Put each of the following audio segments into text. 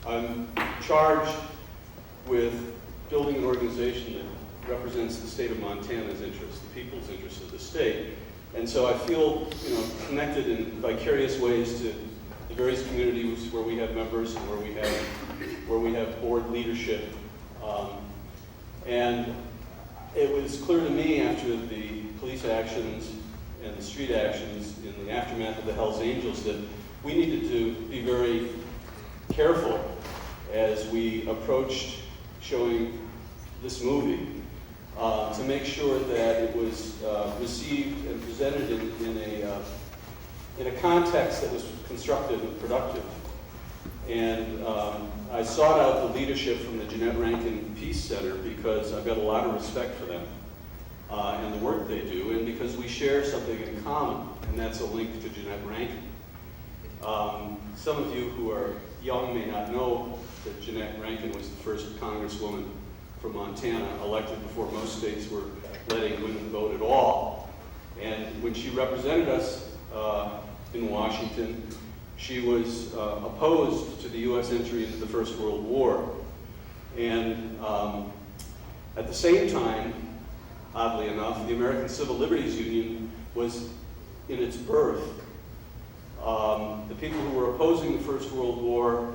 I'm charged with building an organization that represents the state of Montana's interests, the people's interests of the state. And so I feel, connected in vicarious ways to the various communities where we have members and where we have board leadership. And it was clear to me after the police actions and the street actions in the aftermath of the Hells Angels that we needed to be very careful as we approached showing this movie to make sure that it was received and presented in a context that was constructive and productive. And I sought out the leadership from the Jeannette Rankin Peace Center because I've got a lot of respect for them and the work they do, and because we share something in common, and that's a link to Jeannette Rankin. Some of you who are young may not know that Jeannette Rankin was the first congresswoman from Montana elected before most states were letting women vote at all. And when she represented us in Washington, she was opposed to the U.S. entry into the First World War. And at the same time, oddly enough, the American Civil Liberties Union was in its birth. The people who were opposing the First World War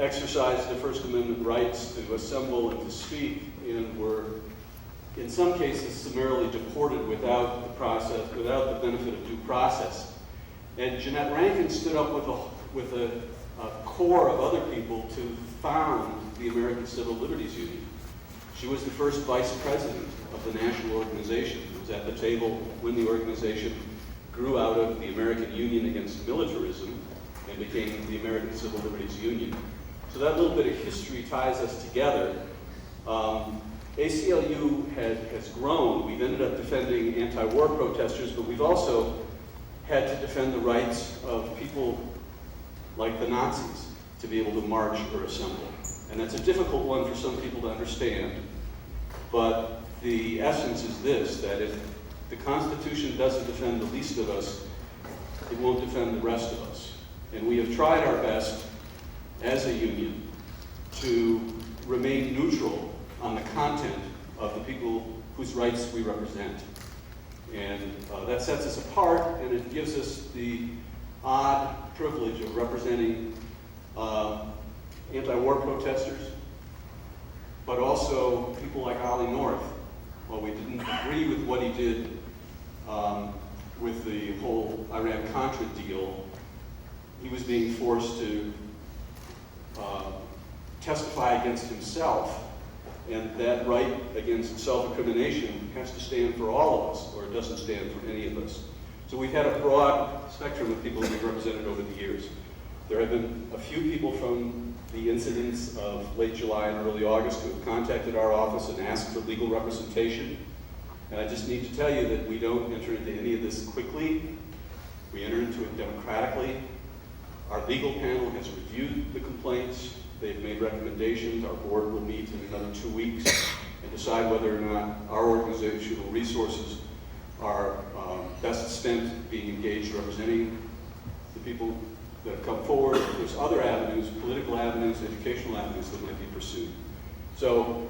exercised their First Amendment rights to assemble and to speak, and were, in some cases, summarily deported without the benefit of due process. And Jeannette Rankin stood up with a core of other people to found the American Civil Liberties Union. She was the first vice president of the national organization. She was at the table when the organization grew out of the American Union Against Militarism and became the American Civil Liberties Union. So that little bit of history ties us together. ACLU has grown. We've ended up defending anti-war protesters, but we've also had to defend the rights of people like the Nazis to be able to march or assemble. And that's a difficult one for some people to understand, but the essence is this, that if the Constitution doesn't defend the least of us, it won't defend the rest of us. And we have tried our best as a union to remain neutral on the content of the people whose rights we represent. And that sets us apart, and it gives us the odd privilege of representing anti-war protesters, but also people like Ollie North. While we didn't agree with what he did with the whole Iran-Contra deal, he was being forced to testify against himself. And that right against self-incrimination has to stand for all of us, or it doesn't stand for any of us. So we've had a broad spectrum of people we've represented over the years. There have been a few people from the incidents of late July and early August who have contacted our office and asked for legal representation. And I just need to tell you that we don't enter into any of this quickly. We enter into it democratically. Our legal panel has reviewed the complaints. They've made recommendations. Our board will meet in another 2 weeks and decide whether or not our organizational resources are best spent being engaged representing the people that have come forward. There's other avenues, political avenues, educational avenues that might be pursued. So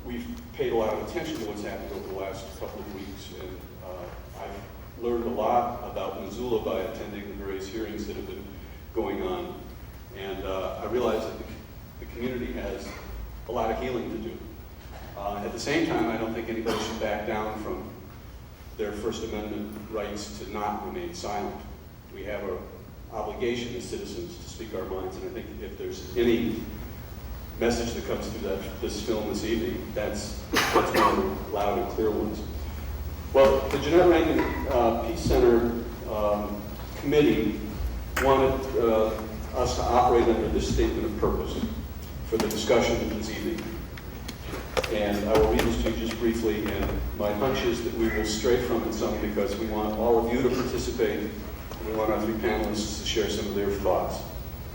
we've paid a lot of attention to what's happened over the last couple of weeks, and I've learned a lot about Missoula by attending the various hearings that have been going on. And I realize that the community has a lot of healing to do. At the same time, I don't think anybody should back down from their First Amendment rights to not remain silent. We have an obligation as citizens to speak our minds, and I think if there's any message that comes through this film this evening, that's one of the loud and clear ones. Well, the Jeannette Rankin Peace Center committee wanted us to operate under this statement of purpose for the discussion this evening. And I will read this to you just briefly, and my hunch is that we will stray from it some because we want all of you to participate, and we want our three panelists to share some of their thoughts.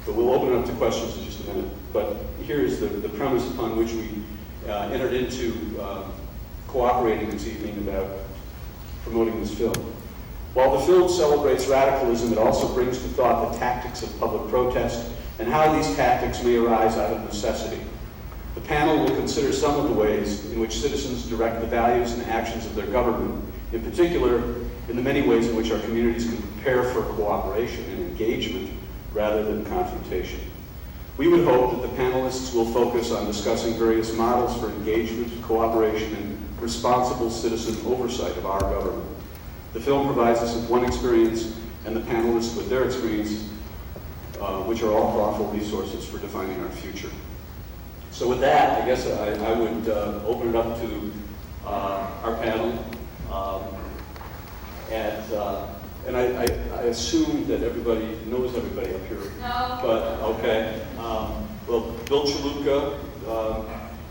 But we'll open it up to questions in just a minute. But here is the premise upon which we entered into cooperating this evening about promoting this film. While the film celebrates radicalism, it also brings to thought the tactics of public protest and how these tactics may arise out of necessity. The panel will consider some of the ways in which citizens direct the values and actions of their government, in particular, in the many ways in which our communities can prepare for cooperation and engagement rather than confrontation. We would hope that the panelists will focus on discussing various models for engagement, cooperation, and responsible citizen oversight of our government. The film provides us with one experience, and the panelists with their experience, which are all thoughtful resources for defining our future. So with that, I guess I would open it up to our panel. And I assume that everybody knows everybody up here. No. But, okay. Well, Bill Chalutka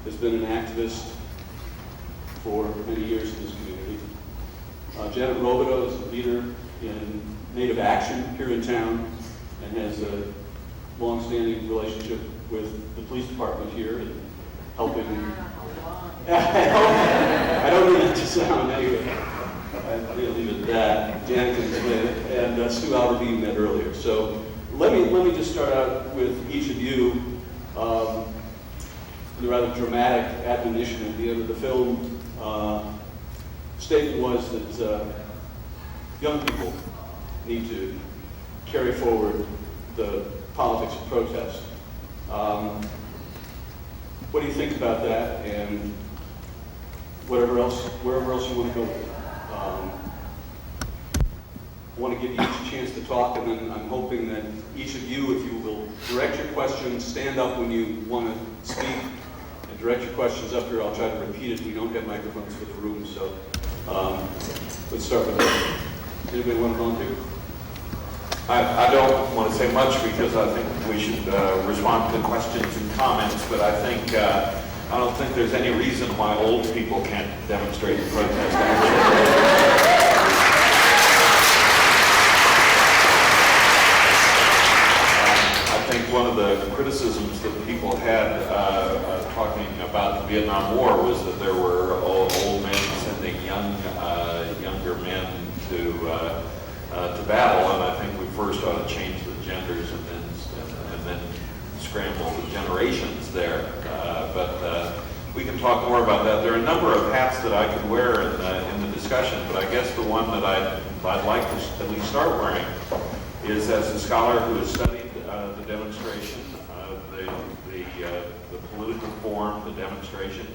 has been an activist for many years in this community. Janet Robideau is a leader in Native Action here in town and has a long-standing relationship with the police department here and helping. I don't need it to sound anyway. I'm going to leave it at that. Janet can explain it, and Stu Albertine met earlier. So let me just start out with each of you. The rather dramatic admonition at the end of the film statement was that young people need to carry forward the politics of protest. What do you think about that, and wherever else you want to go with it? I want to give you each a chance to talk, and then I'm hoping that each of you, if you will direct your questions, stand up when you want to speak, and direct your questions up here. I'll try to repeat it. We don't have microphones for the room, so let's start with that. Anybody want to volunteer? I don't want to say much because I think we should respond to questions and comments, but I don't think there's any reason why old people can't demonstrate and protest action. I think one of the criticisms that people had talking about the Vietnam War was that there were old men sending younger men to battle, and I think we first ought to change the genders and then scramble the generations there. But we can talk more about that. There are a number of hats that I could wear in the discussion, but I guess the one that I'd like to at least start wearing is as a scholar who has studied the demonstration, the political form, the demonstration,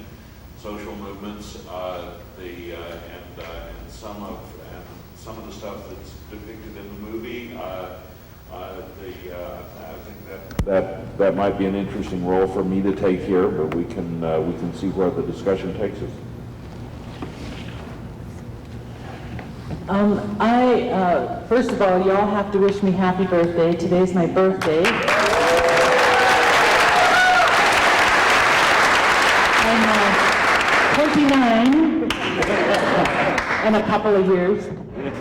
social movements, and some of the stuff that's depicted in the movie. I think that might be an interesting role for me to take here, but we can see where the discussion takes us. First of all, y'all have to wish me happy birthday. Today's my birthday. I'm 29 in a couple of years.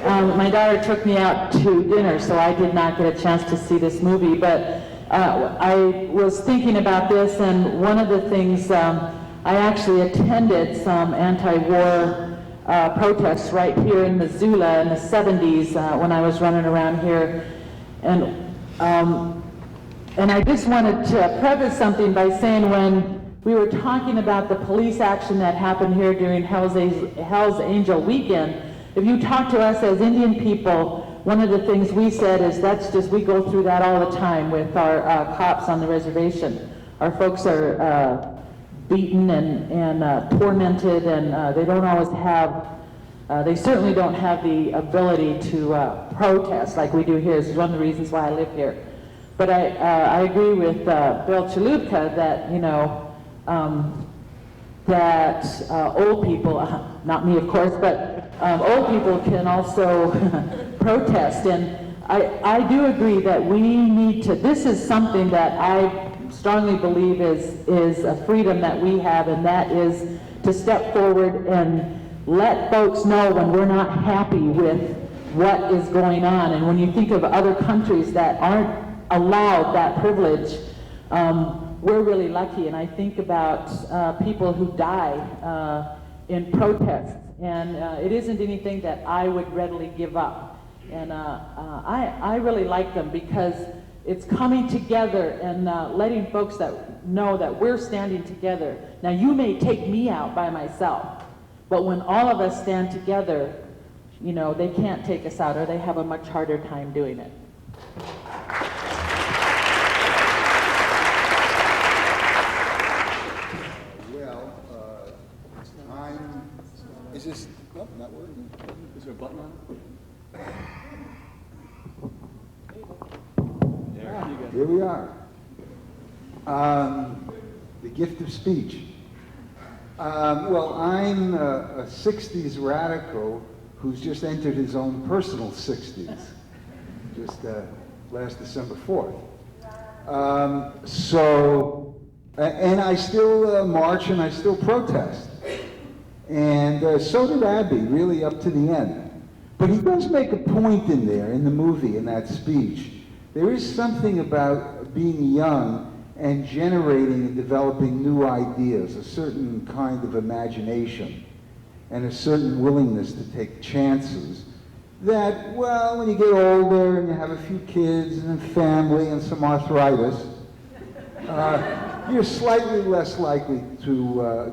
My daughter took me out to dinner, so I did not get a chance to see this movie, but I was thinking about this, and one of the things, I actually attended some anti-war protests right here in Missoula in the 70s when I was running around here. And I just wanted to preface something by saying when we were talking about the police action that happened here during Hell's Angel weekend, if you talk to us as Indian people, one of the things we said is we go through that all the time with our cops on the reservation. Our folks are beaten and tormented, and they don't always have, they certainly don't have the ability to protest like we do here. This is one of the reasons why I live here. But I agree with Bill Chalutka that, that old people, not me of course, but old people can also protest. And I do agree that we need to, this is something that I strongly believe is a freedom that we have, and that is to step forward and let folks know when we're not happy with what is going on. And when you think of other countries that aren't allowed that privilege, we're really lucky. And I think about people who die in protests, and it isn't anything that I would readily give up. And I really like them because it's coming together and letting folks that know that we're standing together. Now, you may take me out by myself, but when all of us stand together, you know, they can't take us out, or they have a much harder time doing it. Well, is this, nope, not working. Is there a button on it? Here we are. The gift of speech. Well, I'm a 60s radical who's just entered his own personal 60s, just last December 4th. And I still march and I still protest. And so did Abby, really up to the end. But he does make a point in there, in the movie, in that speech. There is something about being young and generating and developing new ideas, a certain kind of imagination, and a certain willingness to take chances that, well, when you get older and you have a few kids and a family and some arthritis, you're slightly less likely to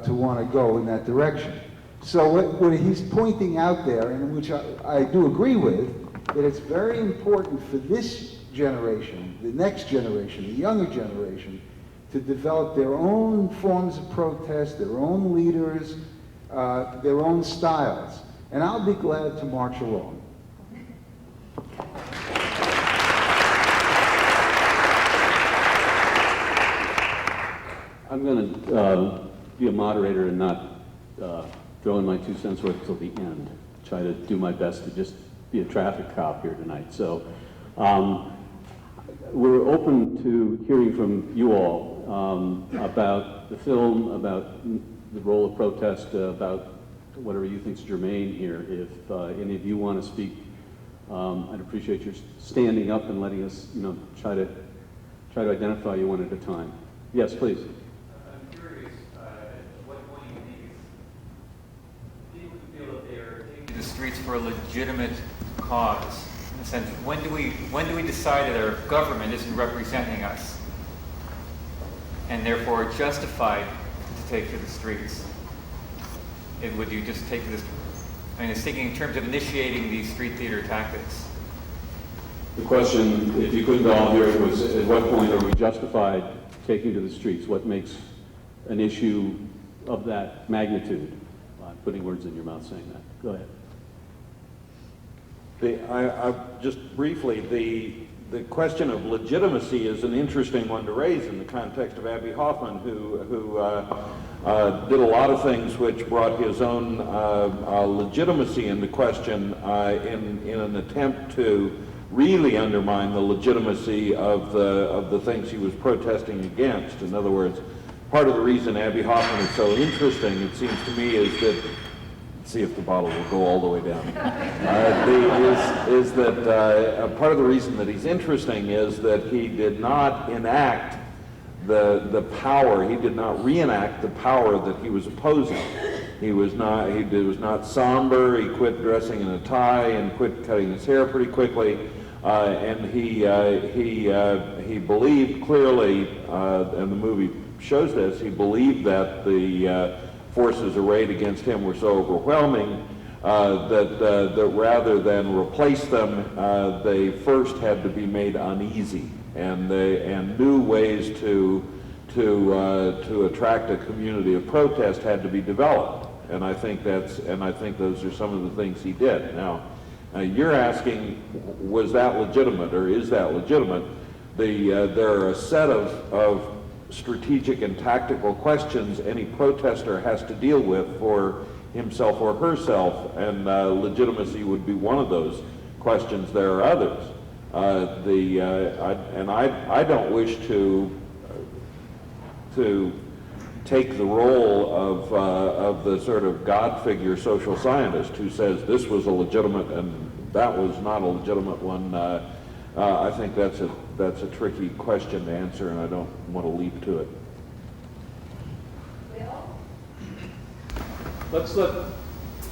want to go in that direction. So what he's pointing out there, and which I do agree with, that it's very important for this generation, the next generation, the younger generation, to develop their own forms of protest, their own leaders, their own styles. And I'll be glad to march along. I'm going to be a moderator and not throw in my 2 cents worth till the end. Try to do my best to just be a traffic cop here tonight. So we're open to hearing from you all about the film, about the role of protest, about whatever you think is germane here. If any of you want to speak, I'd appreciate your standing up and letting us, you know, try to identify you one at a time. Yes, please. I'm curious, at what point do you think people feel that they are taking the streets for a legitimate cause? In a sense, when do we decide that our government isn't representing us, and therefore justified to take to the streets? And would you just take this? I mean, it's thinking in terms of initiating these street theater tactics. The question, if you couldn't all hear it, was at what point are we justified taking to the streets? What makes an issue of that magnitude? I'm putting words in your mouth saying that. Go ahead. Just briefly, the question of legitimacy is an interesting one to raise in the context of Abbie Hoffman, who did a lot of things which brought his own legitimacy into question in an attempt to really undermine the legitimacy of the things he was protesting against. In other words, part of the reason Abbie Hoffman is so interesting, it seems to me, is that, let's see if the bottle will go all the way down, is that part of the reason that he's interesting is that he did not enact the power, he did not reenact the power that he was opposing. He was not somber, he quit dressing in a tie and quit cutting his hair pretty quickly. And he believed clearly, and the movie shows this, he believed that the forces arrayed against him were so overwhelming that rather than replace them, they first had to be made uneasy, and new ways to attract a community of protest had to be developed. And I think those are some of the things he did. Now, you're asking, was that legitimate, or is that legitimate? There are a set of strategic and tactical questions any protester has to deal with for himself or herself, and legitimacy would be one of those questions. There are others. I don't wish to take the role of the sort of God figure social scientist who says this was a legitimate and that was not a legitimate one. I think that's a tricky question to answer, and I don't want to leap to it.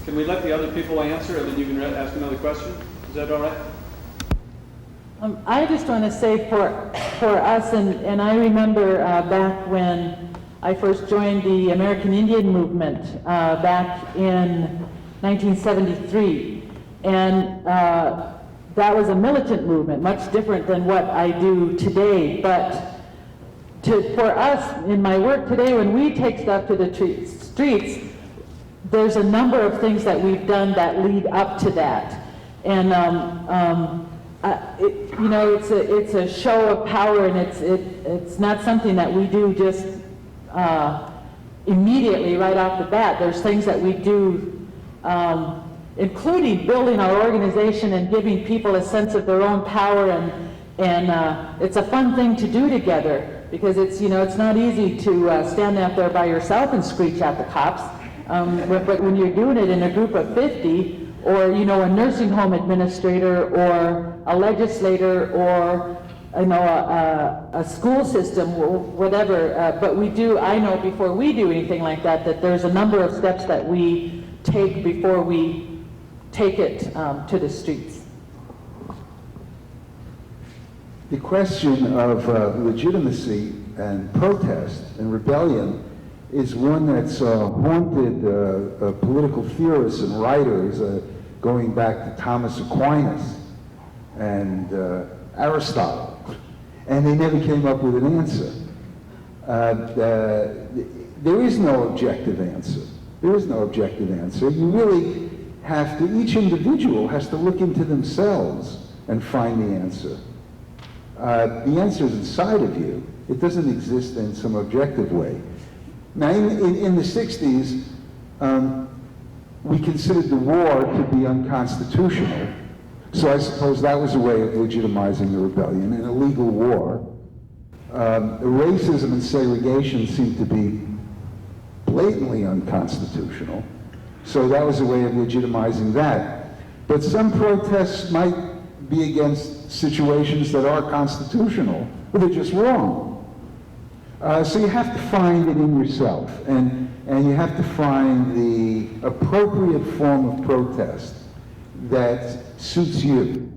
Can we let the other people answer, and then you can ask another question? Is that all right? I just want to say for us, and I remember back when I first joined the American Indian movement back in 1973, and that was a militant movement, much different than what I do today. But for us, in my work today, when we take stuff to the streets, there's a number of things that we've done that lead up to that. And you know, it's a show of power, and it's not something that we do just immediately right off the bat. There's things that we do, including building our organization and giving people a sense of their own power, and it's a fun thing to do together, because it's, you know, it's not easy to stand out there by yourself and screech at the cops, but when you're doing it in a group of 50, or, you know, a nursing home administrator, or a legislator, or, you know, a school system, or whatever. But we do, I know before we do anything like that, that there's a number of steps that we take before we take it to the streets. The question of legitimacy and protest and rebellion is one that's haunted political theorists and writers, going back to Thomas Aquinas and Aristotle, and they never came up with an answer. There is no objective answer. There is no objective answer. You really have to, each individual has to look into themselves and find the answer. The answer is inside of you. It doesn't exist in some objective way. Now, in the 60s, we considered the war to be unconstitutional. So I suppose that was a way of legitimizing the rebellion, an illegal war. Racism and segregation seemed to be blatantly unconstitutional. So that was a way of legitimizing that. But some protests might be against situations that are constitutional, but they're just wrong. So you have to find it in yourself, and you have to find the appropriate form of protest that suits you.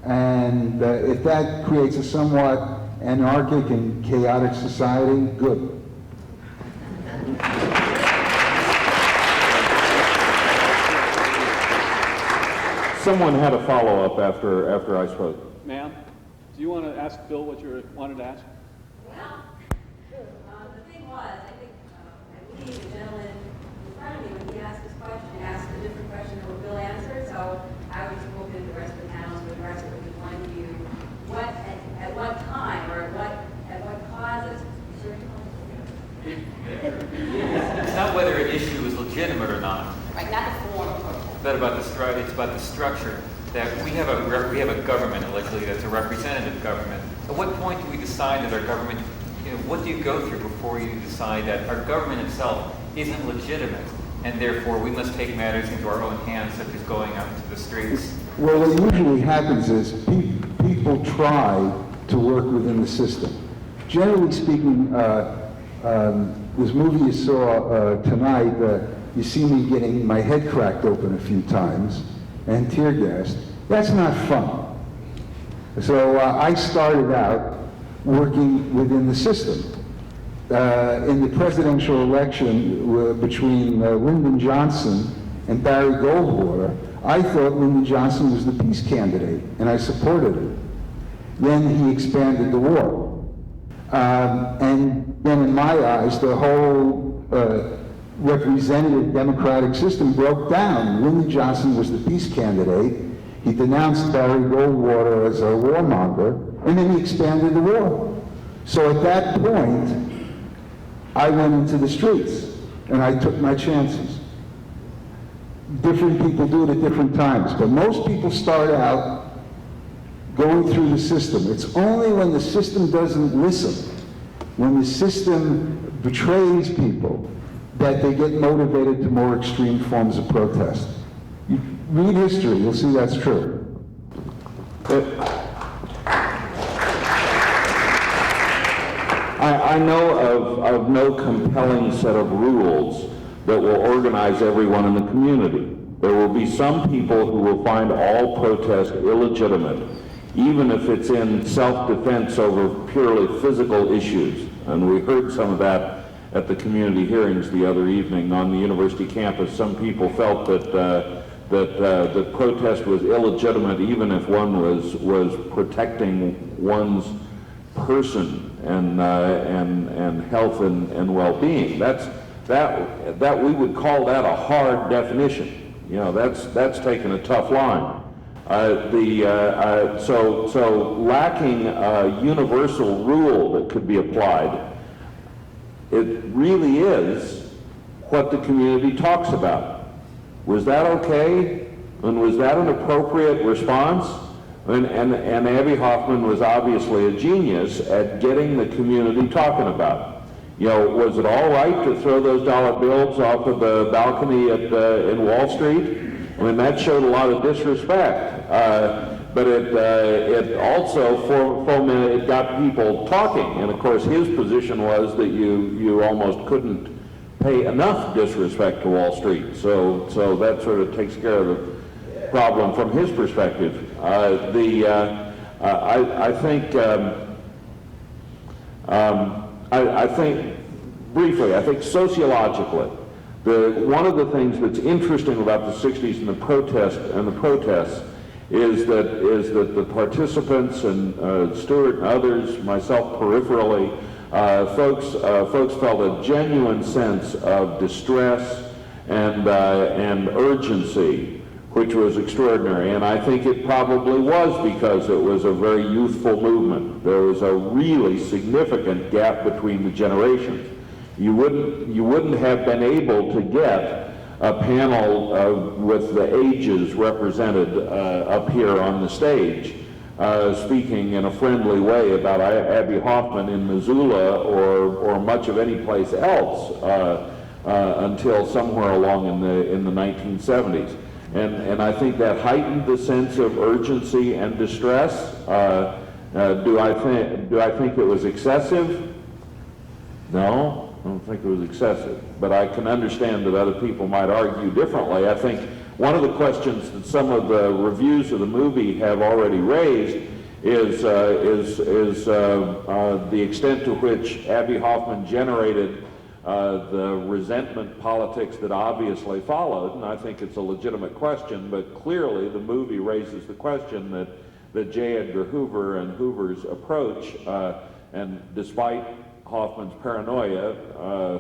And if that creates a somewhat anarchic and chaotic society, good. Someone had a follow-up after I spoke. Ma'am, do you want to ask Bill what you wanted to ask? Well, the thing was, I think, I believe the gentleman in front of me, when he asked his question, asked a different question than what Bill answered, so I was hoping the rest of the panel to address it with the one of you. At what time, or at what causes, It's not whether an issue is legitimate or not. right, not the form of protest. It's about the structure. That we have a government, allegedly, that's a representative government. At what point do we decide that our government, you know, what do you go through before you decide that our government itself isn't legitimate, and therefore we must take matters into our own hands, such as going out into the streets? Well, what usually happens is people try to work within the system. Generally speaking, this movie you saw tonight, you see me getting my head cracked open a few times and tear gassed. That's not fun. So I started out working within the system. In the presidential election between Lyndon Johnson and Barry Goldwater, I thought Lyndon Johnson was the peace candidate, and I supported it. Then he expanded the war. And then in my eyes, the whole representative democratic system broke down. Lyndon Johnson was the peace candidate. He denounced Barry Goldwater as a warmonger, and then he expanded the war. So at that point, I went into the streets, and I took my chances. Different people do it at different times, but most people start out going through the system. It's only when the system doesn't listen, when the system betrays people, that they get motivated to more extreme forms of protest. You read history, you'll see that's true. I know of no compelling set of rules that will organize everyone in the community. There will be some people who will find all protest illegitimate, even if it's in self-defense over purely physical issues. And we heard some of that at the community hearings the other evening on the university campus. Some people felt that protest was illegitimate even if one was protecting one's person and health and well-being. That we would call that a hard definition. You know, that's taken a tough line. So lacking a universal rule that could be applied, it really is what the community talks about. Was that okay? And was that an appropriate response? And Abby Hoffman was obviously a genius at getting the community talking about. You know, was it all right to throw those dollar bills off of the balcony in Wall Street? I mean, that showed a lot of disrespect. But it also it got people talking. And of course, his position was that you almost couldn't pay enough disrespect to Wall Street. So that sort of takes care of the problem from his perspective. I think briefly, I think sociologically, one of the things that's interesting about the 60s and the protests is that the participants and Stuart and others, myself peripherally, folks felt a genuine sense of distress and urgency, which was extraordinary. And I think it probably was because it was a very youthful movement. There was a really significant gap between the generations. You wouldn't have been able to get a panel with the ages represented up here on the stage, speaking in a friendly way about Abby Hoffman in Missoula or much of any place else until somewhere along in the 1970s. And I think that heightened the sense of urgency and distress. Do I think it was excessive? No. I don't think it was excessive, but I can understand that other people might argue differently. I think one of the questions that some of the reviews of the movie have already raised is the extent to which Abby Hoffman generated the resentment politics that obviously followed, and I think it's a legitimate question, but clearly the movie raises the question that J. Edgar Hoover and Hoover's approach, and despite Hoffman's paranoia,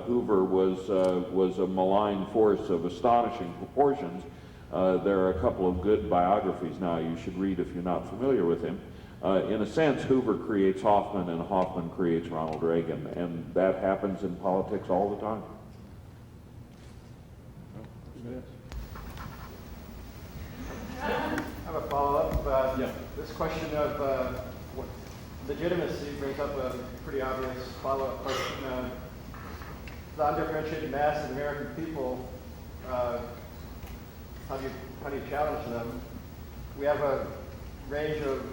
Hoover was a malign force of astonishing proportions. There are a couple of good biographies now you should read if you're not familiar with him. In a sense, Hoover creates Hoffman and Hoffman creates Ronald Reagan, and that happens in politics all the time. I have a follow-up. This question of legitimacy brings up a pretty obvious follow-up question. The undifferentiated mass of the American people, how do you challenge them? We have a range of,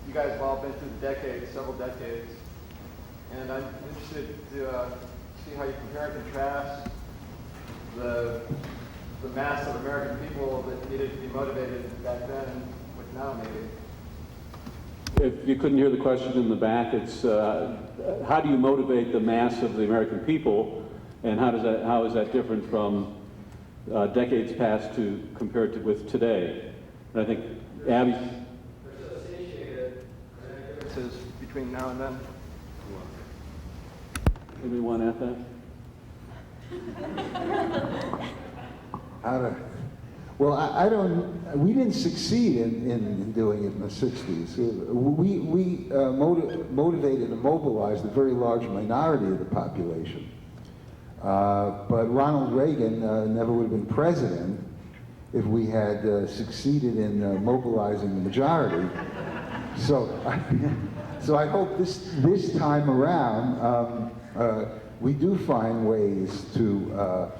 you guys have all been through the decades, several decades, and I'm interested to see how you compare and contrast the mass of American people that needed to be motivated back then with now maybe. If you couldn't hear the question in the back, it's how do you motivate the mass of the American people, and how is that different from decades past compared to with today? And I think Abby. There's associated differences between now and then. Anybody want to add that? Well, I don't. We didn't succeed in doing it in the '60s. We motivated and mobilized a very large minority of the population. But Ronald Reagan never would have been president if we had succeeded in mobilizing the majority. So I hope this time around we do find ways to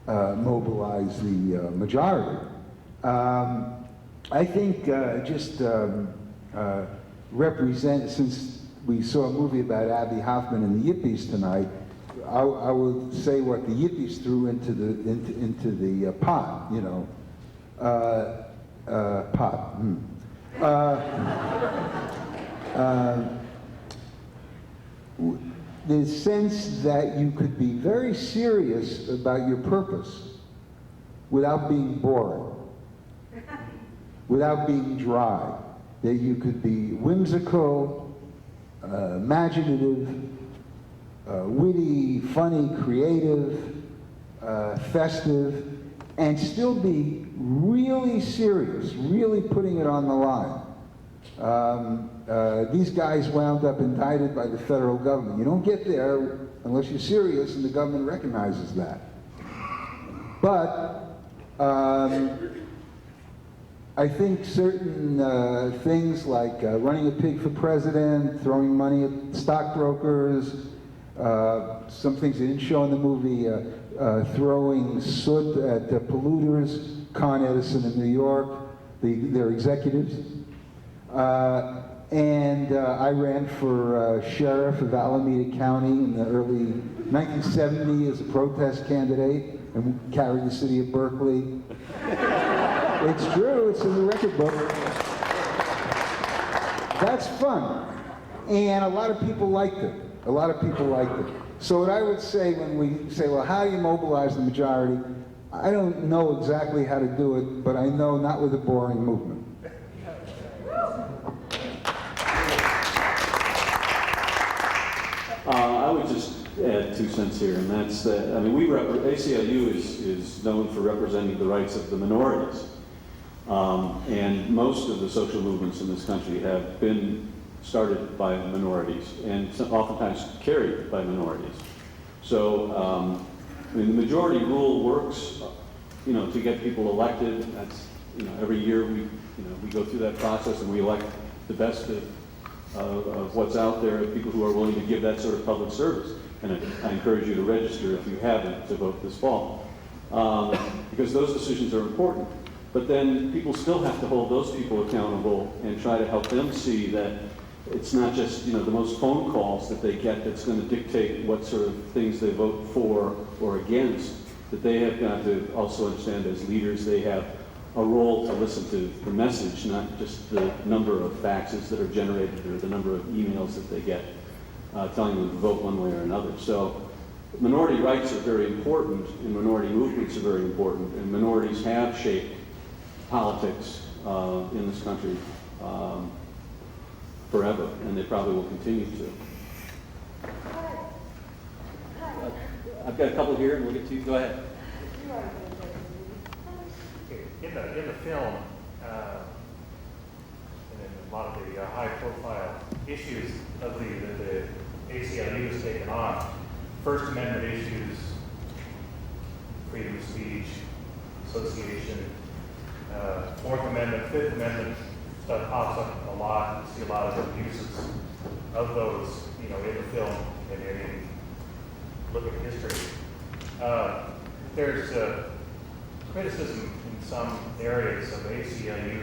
mobilize the majority. I think since we saw a movie about Abby Hoffman and the Yippies tonight, I will say what the Yippies threw into the pot. You know, pot. The sense that you could be very serious about your purpose without being boring, without being dry, that you could be whimsical, imaginative, witty, funny, creative, festive, and still be really serious, really putting it on the line. These guys wound up indicted by the federal government. You don't get there unless you're serious, and the government recognizes that. But I think certain things like running a pig for president, throwing money at stockbrokers, some things they didn't show in the movie, throwing soot at polluters, Con Edison in New York, their executives. I ran for sheriff of Alameda County in the early 1970 as a protest candidate and carried the city of Berkeley. It's true, it's in the record book. That's fun. And a lot of people liked it. A lot of people liked it. So what I would say when we say, well, how do you mobilize the majority? I don't know exactly how to do it, but I know not with a boring movement. I would just add 2 cents here, and that's that, I mean, ACLU is known for representing the rights of the minorities. And most of the social movements in this country have been started by minorities and oftentimes carried by minorities. So, I mean, the majority rule works, you know, to get people elected. That's, you know, every year we go through that process and we elect the best of what's out there, people who are willing to give that sort of public service. And I encourage you to register if you haven't to vote this fall, because those decisions are important. But then people still have to hold those people accountable and try to help them see that it's not just, you know, the most phone calls that they get that's going to dictate what sort of things they vote for or against, that they have got to also understand as leaders they have a role to listen to the message, not just the number of faxes that are generated or the number of emails that they get telling them to vote one way or another. So minority rights are very important, and minority movements are very important, and minorities have shaped politics in this country forever, and they probably will continue to. I've got a couple here, and we'll get to you. Go ahead. In the film, and in a lot of the high-profile issues of the ACLU has taken on, First Amendment issues, freedom of speech, association, Fourth Amendment, Fifth Amendment stuff pops up a lot. You see a lot of abuses of those, you know, in the film and in look at history. There's criticism in some areas of ACLU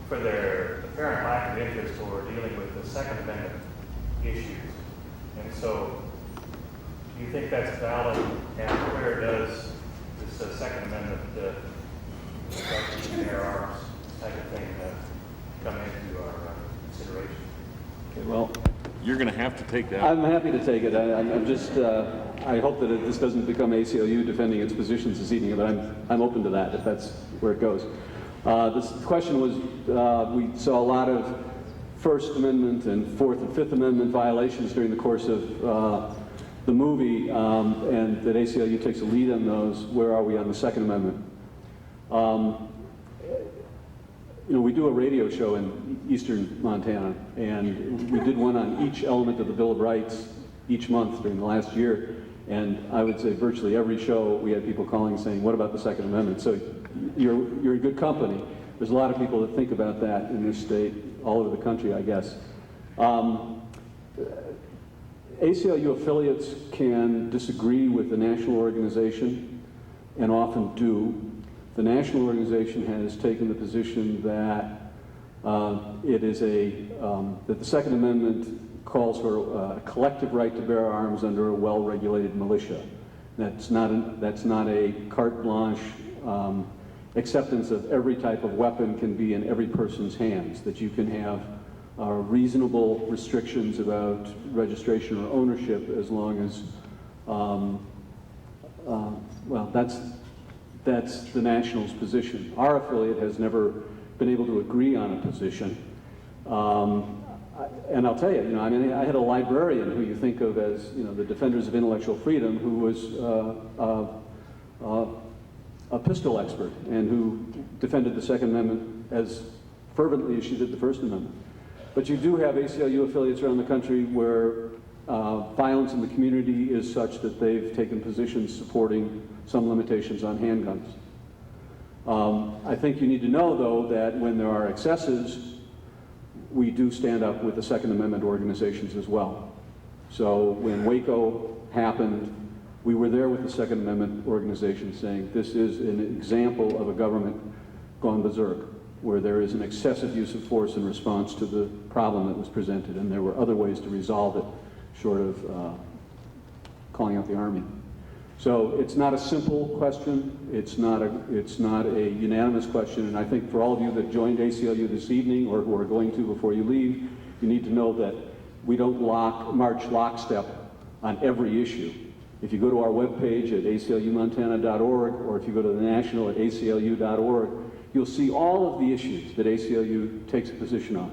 for their apparent lack of interest or dealing with the Second Amendment issues. And so, do you think that's valid, and where does this Second Amendment bear arms type of thing come into our consideration? Okay, well, You're going to have to take that. I'm happy to take it. I'm just, I hope that this doesn't become ACLU defending its positions this evening, but I'm open to that if that's where it goes. This question was, we saw a lot of First Amendment and Fourth and Fifth Amendment violations during the course of the movie, and that ACLU takes a lead on those. Where are we on the Second Amendment? You know, we do a radio show in eastern Montana, and we did one on each element of the Bill of Rights each month during the last year. And I would say virtually every show we had people calling saying, what about the Second Amendment? So you're in good company. There's a lot of people that think about that in this state, all over the country, I guess. ACLU affiliates can disagree with the national organization, and often do. The national organization has taken the position that it is that the Second Amendment calls for a collective right to bear arms under a well-regulated militia. That's not a carte blanche, acceptance of every type of weapon can be in every person's hands, that you can have reasonable restrictions about registration or ownership as long as, well, that's the Nationals' position. Our affiliate has never been able to agree on a position. And I'll tell you, I mean, I had a librarian who you think of as, the defenders of intellectual freedom, who was a pistol expert and who defended the Second Amendment as fervently as she did the First Amendment. But you do have ACLU affiliates around the country where violence in the community is such that they've taken positions supporting some limitations on handguns. I think you need to know, though, that when there are excesses, we do stand up with the Second Amendment organizations as well. So when Waco happened, we were there with the Second Amendment organization saying this is an example of a government gone berserk, where there is an excessive use of force in response to the problem that was presented, and there were other ways to resolve it, short of calling out the Army. So it's not a simple question, it's not a unanimous question, and I think for all of you that joined ACLU this evening, or who are going to before you leave, you need to know that we don't march lockstep on every issue. If you go to our webpage at aclumontana.org, or if you go to the National at aclu.org, you'll see all of the issues that ACLU takes a position on.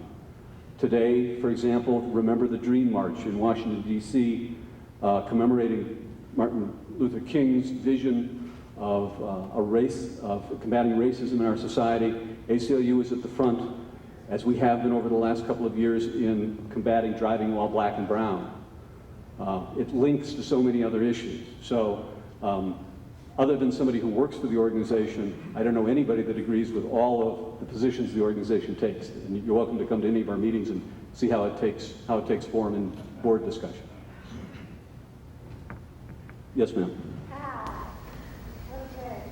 Today, for example, remember the Dream March in Washington, D.C., commemorating Martin Luther King's vision of combating racism in our society. ACLU is at the front, as we have been over the last couple of years, in combating driving while black and brown. It links to so many other issues. So, other than somebody who works for the organization, I don't know anybody that agrees with all of the positions the organization takes. And you're welcome to come to any of our meetings and see how it takes form in board discussion. Yes, ma'am. Okay.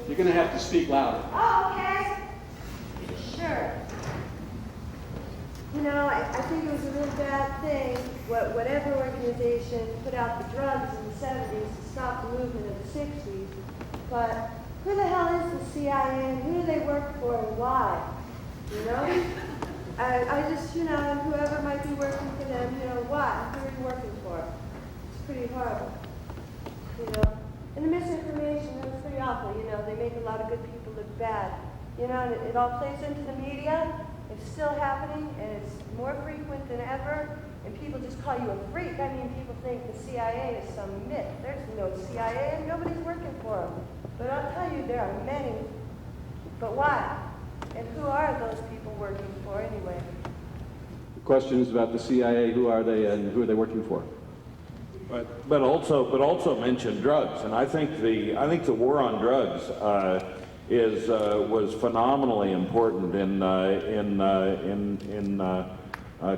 You're going to have to speak louder. Oh, okay. Sure. I think it was a real bad thing, whatever organization put out the drugs in the 70s to stop the movement in the 60s. But who the hell is the CIA and who do they work for and why? I just, and whoever might be working for them, why? Who are you working for? It's pretty horrible. And the misinformation, it's pretty awful. They make a lot of good people look bad. And it all plays into the media. It's still happening, and it's more frequent than ever, and people just call you a freak. I mean, people think the CIA is some myth. There's no CIA, and nobody's working for them. But I'll tell you, there are many. But why? And who are those people working for anyway? The question is about the CIA. Who are they, and who are they working for? But also mention drugs, and I think the war on drugs was phenomenally important in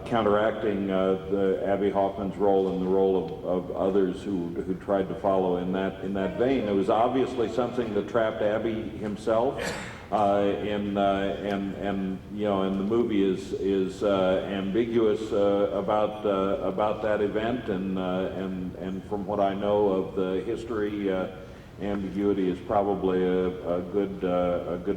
counteracting the Abbie Hoffman's role and the role of others who tried to follow in that vein. It was obviously something that trapped Abbie himself, and the movie is ambiguous about that event, and from what I know of the history. Ambiguity is probably a good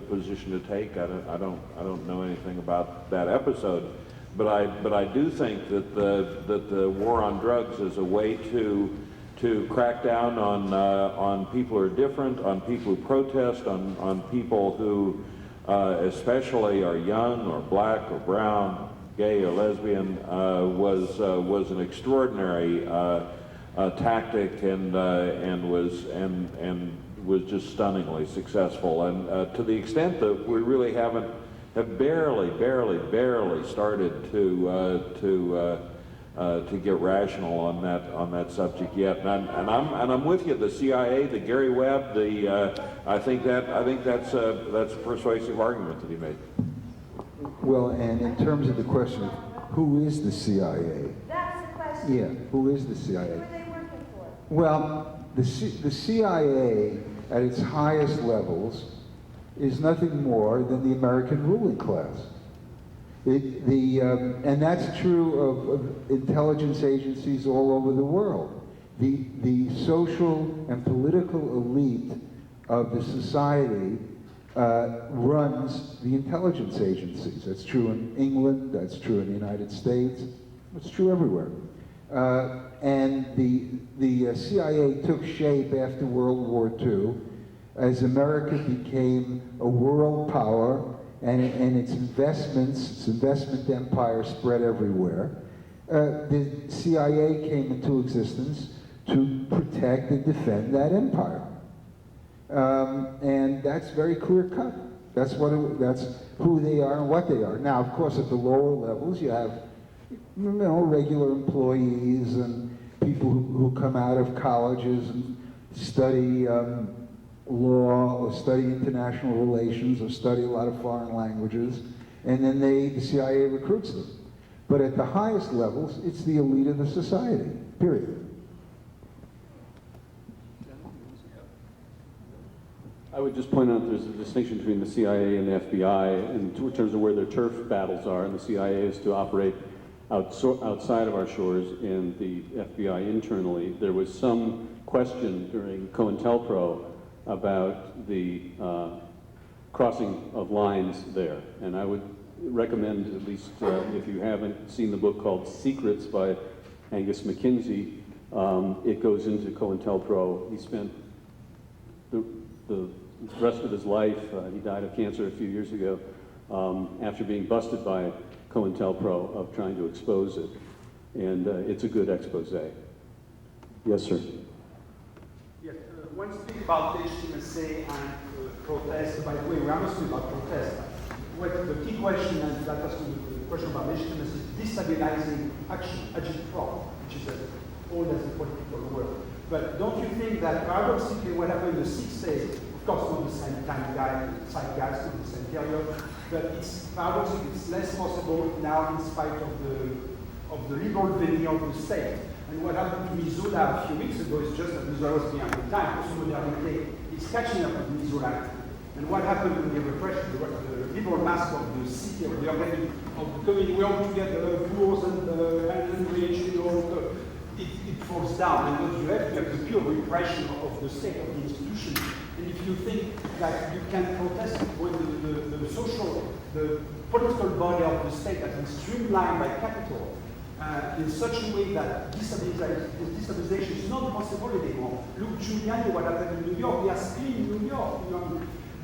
position to take. I don't know anything about that episode, but I do think that the war on drugs is a way to crack down on people who are different, on people who protest, on people who especially are young or black or brown, gay or lesbian. Was an extraordinary tactic and was just stunningly successful, and to the extent that we really have barely started to get rational on that subject yet. And I'm with you. The CIA, the Gary Webb, I think that's a persuasive argument that he made. Well, and in terms of the question of who is the CIA? That's the question. Yeah, who is the Who CIA? are they working for? Well, the CIA at its highest levels is nothing more than the American ruling class. And that's true of intelligence agencies all over the world. The social and political elite of the society runs the intelligence agencies. That's true in England, that's true in the United States, it's true everywhere. And the CIA took shape after World War II as America became a world power and its investment empire spread everywhere. The CIA came into existence to protect and defend that empire. And that's very clear cut. That's who they are and what they are. Now, of course, at the lower levels, you have, regular employees and people who come out of colleges and study law or study international relations or study a lot of foreign languages, and then the CIA recruits them. But at the highest levels, it's the elite of the society, period. I would just point out there's a distinction between the CIA and the FBI in terms of where their turf battles are, and the CIA is to operate outside of our shores, and the FBI internally. There was some question during COINTELPRO about the crossing of lines there, and I would recommend, at least if you haven't seen the book called Secrets by Angus McKinsey, it goes into COINTELPRO. He spent the rest of his life, he died of cancer a few years ago, after being busted by COINTELPRO of trying to expose it. And it's a good expose. Yes, sir. Yes, one thing about legitimacy and protest, by the way, we are not speaking about protest. What the key question, and that was the question about legitimacy, is destabilizing action, agitprop, which is as old as the political world. But don't you think that paradoxically what happened in the 60s, of course not the same time zeitgeist, not the same period, but it's paradoxically it's less possible now in spite of the liberal veneer of the state. And what happened to Missoula a few weeks ago is just that Missoula was behind the time. Postmodernity is catching up with Missoula. And what happened with the repression, the liberal mask of the city, of the organic, of the community, we all together, poor and rich, it falls down. And what you have the pure repression of the state, of the institution. And if you think that you can protest when the political body of the state has been streamlined by capital in such a way that destabilization is not possible anymore. Look, Giuliani, what happened in New York, we are still in New York.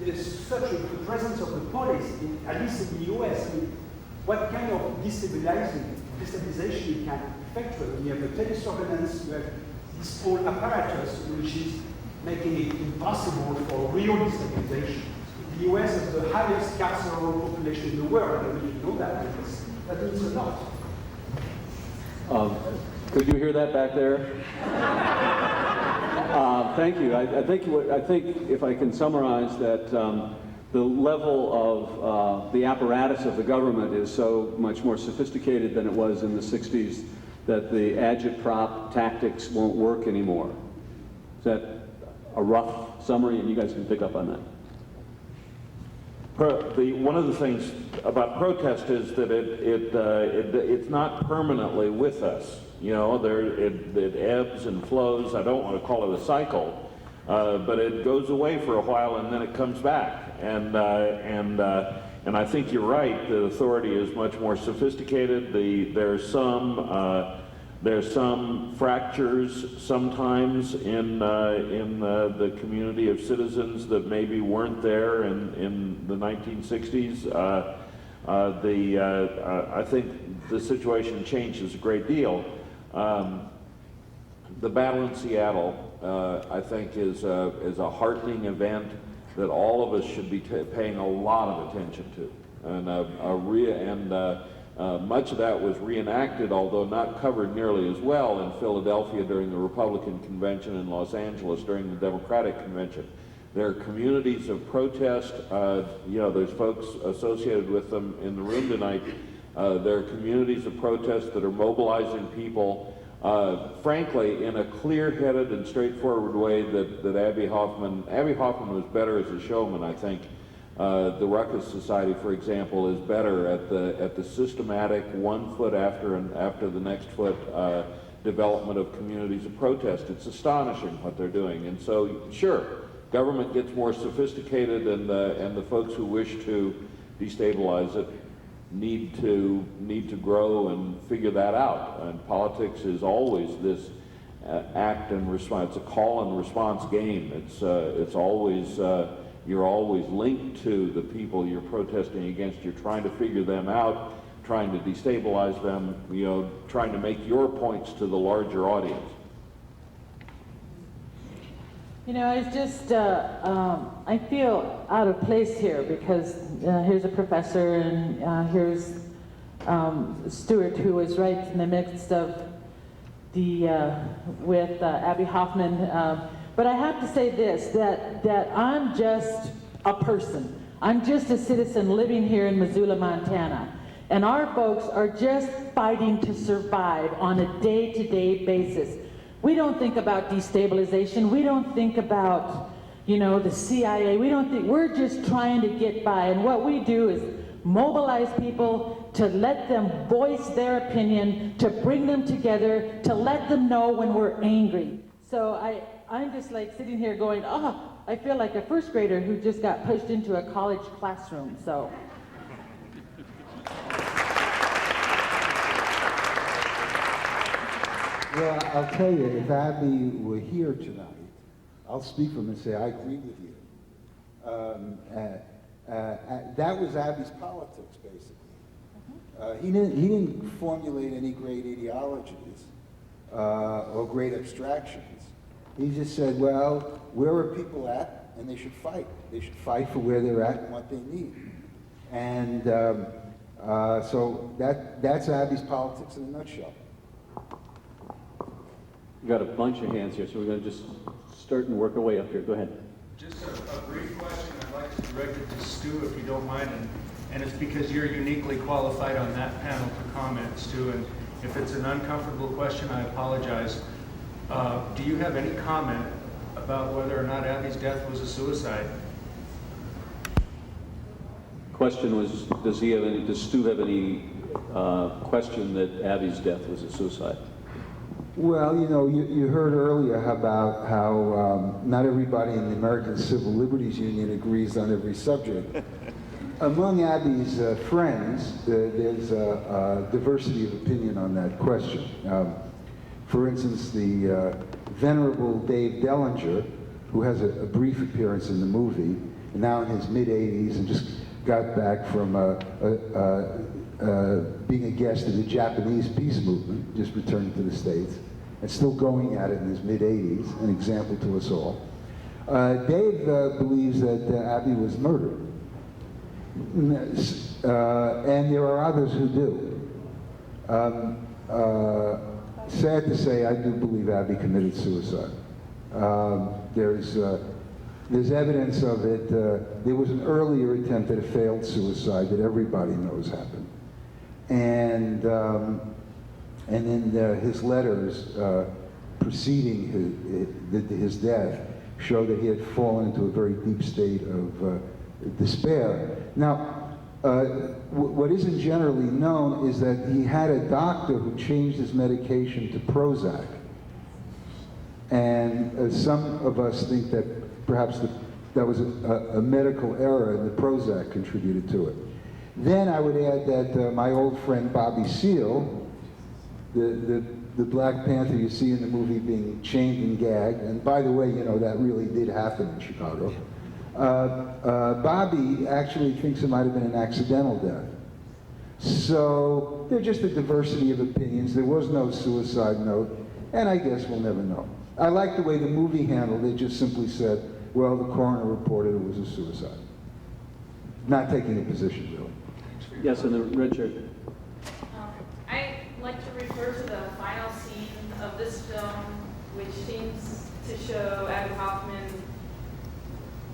There's such a presence of the police, at least in the US. I mean, what kind of destabilization you can effectuate? You have the telesurveillance, you have this whole apparatus which is making it impossible for real destabilization. The US has the highest carceral population in the world. I don't know if you know that. That means a lot. Could you hear that back there? Thank you. I think if I can summarize that the level of the apparatus of the government is so much more sophisticated than it was in the 60s that the agitprop tactics won't work anymore. Is that a rough summary? And you guys can pick up on that. One of the things about protest is that it's not permanently with us. It ebbs and flows. I don't want to call it a cycle, but it goes away for a while and then it comes back. And I think you're right. The authority is much more sophisticated. There's some fractures sometimes in the community of citizens that maybe weren't there in the 1960s. I think the situation changes a great deal. The battle in Seattle, I think, is a heartening event that all of us should be paying a lot of attention to, and much of that was reenacted, although not covered nearly as well, in Philadelphia during the Republican convention, in Los Angeles during the Democratic convention. There are communities of protest. There's folks associated with them in the room tonight. There are communities of protest that are mobilizing people, frankly, in a clear-headed and straightforward way that Abby Hoffman was better as a showman, I think. The Ruckus Society, for example, is better at the systematic, one foot after the next foot development of communities of protest. It's astonishing what they're doing. And so, sure, government gets more sophisticated, and the folks who wish to destabilize it need to grow and figure that out. And politics is always this act and response. It's a call and response game. It's always you're always linked to the people you're protesting against. You're trying to figure them out, trying to destabilize them, trying to make your points to the larger audience. It's just, I feel out of place here because here's a professor and here's Stuart, who was right in the midst of with Abby Hoffman. But I have to say this, that I'm just a person. I'm just a citizen living here in Missoula, Montana. And our folks are just fighting to survive on a day-to-day basis. We don't think about destabilization. We don't think about, the CIA. We're just trying to get by. And what we do is mobilize people to let them voice their opinion, to bring them together, to let them know when we're angry. So I'm just like sitting here going, I feel like a first grader who just got pushed into a college classroom, so. Well, I'll tell you, if Abby were here tonight, I'll speak for him and say, I agree with you. That was Abby's politics, basically. He didn't formulate any great ideologies or great abstractions. He just said, well, where are people at? And they should fight. They should fight for where they're at and what they need. And so that's Abby's politics in a nutshell. We've got a bunch of hands here, so we're going to just start and work our way up here. Go ahead. Just a brief question. I'd like to direct it to Stu, if you don't mind, and it's because you're uniquely qualified on that panel to comment, Stu, and if it's an uncomfortable question, I apologize. Do you have any comment about whether or not Abby's death was a suicide? Question was, does Stu have any question that Abby's death was a suicide? Well, you heard earlier about how not everybody in the American Civil Liberties Union agrees on every subject. Among Abby's friends, there's a diversity of opinion on that question. For instance, the venerable Dave Dellinger, who has a brief appearance in the movie, now in his mid-80s and just got back from being a guest of the Japanese peace movement, just returned to the States, and still going at it in his mid-80s, an example to us all. Dave believes that Abby was murdered. And there are others who do. Sad to say, I do believe Abby committed suicide. There's evidence of it. There was an earlier attempt at a failed suicide that everybody knows happened. And then his letters preceding his death show that he had fallen into a very deep state of despair. Now, what isn't generally known is that he had a doctor who changed his medication to Prozac. And some of us think that perhaps that was a medical error and the Prozac contributed to it. Then I would add that my old friend Bobby Seale, the Black Panther you see in the movie being chained and gagged, and by the way, that really did happen in Chicago. Bobby actually thinks it might have been an accidental death. So there's just a diversity of opinions. There was no suicide note, and I guess we'll never know. I like the way the movie handled it. Just simply said, well, the coroner reported it was a suicide. Not taking a position, really. Yes, in the red shirt. I'd like to refer to the final scene of this film, which seems to show Abby Hoffman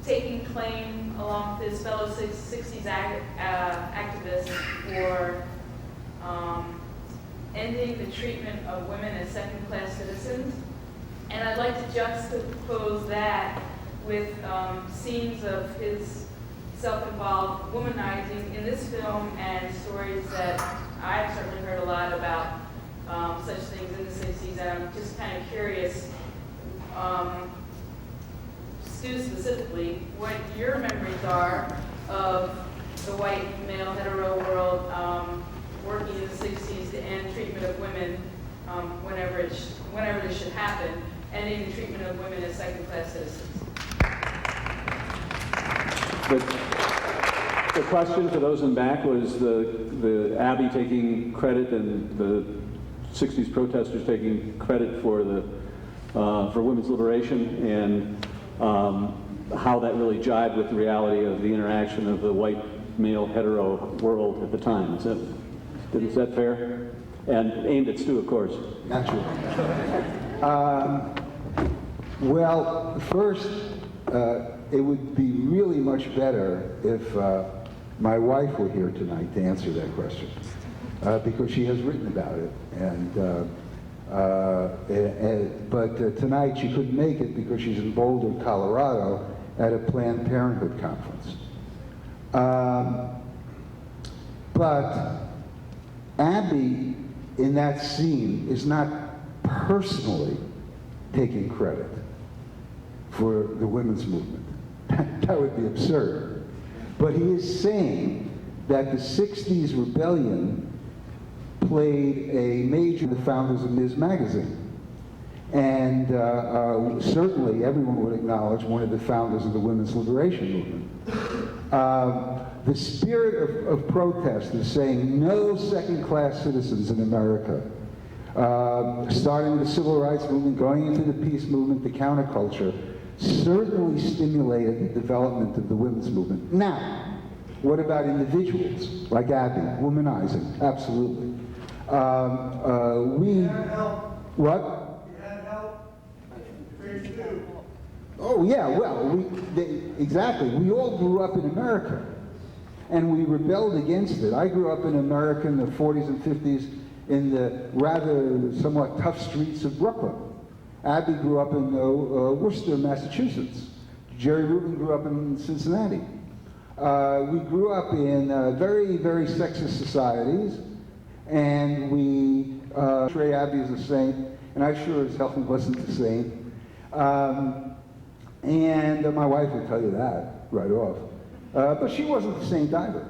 taking claim along with his fellow 60s activists for ending the treatment of women as second-class citizens. And I'd like to juxtapose that with scenes of his self-involved womanizing in this film and stories that I've certainly heard a lot about such things in the 60s. And I'm just kind of curious, Stu specifically, what your memories are of the white male hetero world working in the 60s to end treatment of women whenever this should happen, ending the treatment of women as second-class citizens. The question for those in back was the Abbey taking credit and the 60s protesters taking credit for women's liberation, and how that really jived with the reality of the interaction of the white male hetero world at the time. Is that fair? And aimed at Stu, of course. Naturally. Well, first, it would be really much better if my wife were here tonight to answer that question, because she has written about it. But tonight she couldn't make it because she's in Boulder, Colorado, at a Planned Parenthood conference. But Abby, in that scene, is not personally taking credit for the women's movement. That would be absurd. But he is saying that the 60s rebellion played a major in the founders of Ms. Magazine. And certainly everyone would acknowledge one of the founders of the women's liberation movement. The spirit of protest is saying no second-class citizens in America, starting with the civil rights movement, going into the peace movement, the counterculture, certainly stimulated the development of the women's movement. Now, what about individuals like Abby, womanizing? Absolutely. What? You had help. Phase 2. Oh yeah, well, exactly. We all grew up in America, and we rebelled against it. I grew up in America in the 40s and 50s in the rather somewhat tough streets of Brooklyn. Abby grew up in Worcester, Massachusetts. Jerry Rubin grew up in Cincinnati. We grew up in very, very sexist societies, and we portray Abby as a saint, and I sure as hell wasn't a saint. And my wife would tell you that right off. But she wasn't a saint either.